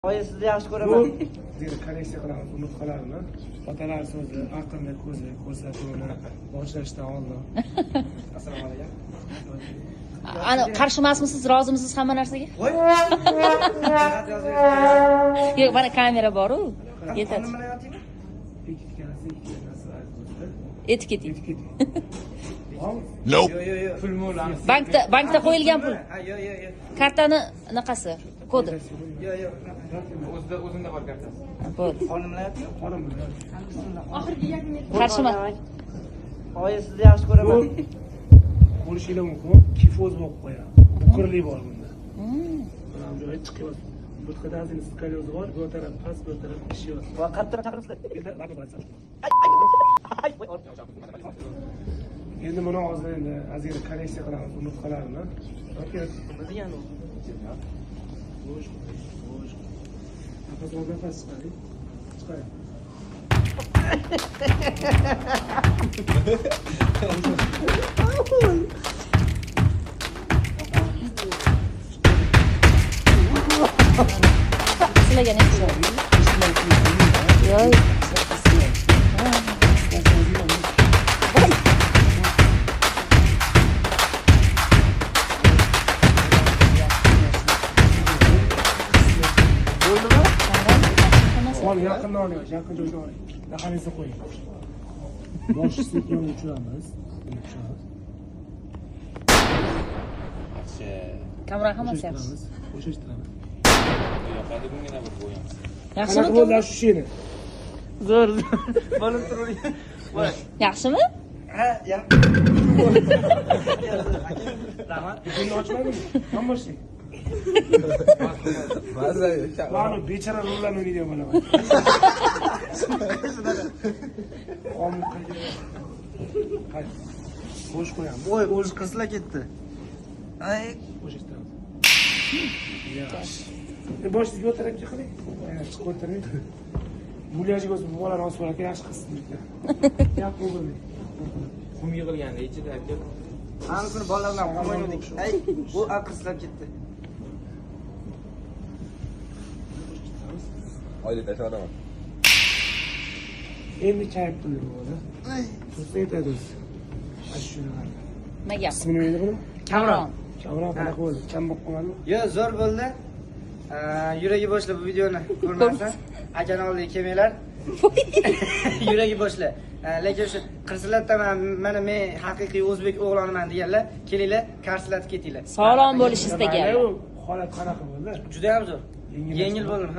Oyi, sizni yaxshi ko'raman. Bu kolleksiya qilamiz nusxalarni. Otalar so'zi, aqlli ko'zi, ko'rsatuvni boshlashdan oldin. Assalomu alaykum. Ana qarshi emasmisiz, rozimisiz hamma narsaga? Voy. Yo'q, mana kamera bor-ku. Yetadi. Nima qilyaptingmi? Etiket. Nope. Yo. Pul mo'lami. Bankda qo'yilgan pul. Ha, yo. Kartani anaqasi, kodi. Yo. O'zimda bor kartasi. Bo'ldi. Xonim qilyaptimi? Xonim bilan. Qarshima. Oyi, sizni yaxshi ko'raman. Bo'lishingiz mumkin. Kifoz bo'lib qo'yadi. Buqirlik bor bunda. Mana bu joyi chiqyapti. Bu qadazini skalyozi bor, bu taraf past, bu taraf ishyapti. Va qattiq chaqiribsizlar. Endi buni hozir endi azir kolleksiya qilamiz bu nusxalarni. Nima degan u? Bo'sh. Nafas chiqaring. Chiqaring. Sizlarga ne yo'q. Ol yaqindan oling, yaqin joydan oling. Raqamingizni qo'ying. Bosh sektorni uchiramiz. Kamera hammasi yaxshi. Bo'shashtiramiz. Yoqadi bungina bir bo'yamiz. Yaxshimi? Qanaqa bo'ldi shu sheni? Zo'r. Bo'lim turing. Voy. Yaxshimi? Ha, ya. Rahmat. Buni ochmadingmi? Hamma şey. Mana bechara rollarni o'ynaydi mana. Qayt. Bo'sh qo'yamiz. Voy, o'zi qizlar ketdi. Ay, Bo'shashtiramiz. Yaxshi. Boshni bu tarafga qiling. Chiqib o'tiring. Mulyajiga o'zi bu bolani osib oladi, yaxshi qilsin. Gap bo'ldi. Qum yig'ilganda ichida aka. ana kuni bolalar bilan o'ynadik. Ay, bu aqlsizlab ketdi. Oylik tashladim. Endi chayib turdi bu bola. Ay, Tursa yetadi o'zi. Ashuna. Nima gap? Ismini nima edi buni? Kamron. Kamron qanaqa bo'ldi? Kam bo'lib qolmadimi? yo, zo'r bo'ldi. Yuragi boshla bu videoni ko'rmasa, akani oldiga kelmanglar. Yuragi boshla. Lekin shu qirsilatdan mana men haqiqiy o'zbek o'g'loniman deganlar, kelinglar, qarshilatib ketinglar. Sog'lom bo'lish istagan. Holat qanaqa bo'ldi? Juda ham zo'r. Yengil bo'ldim.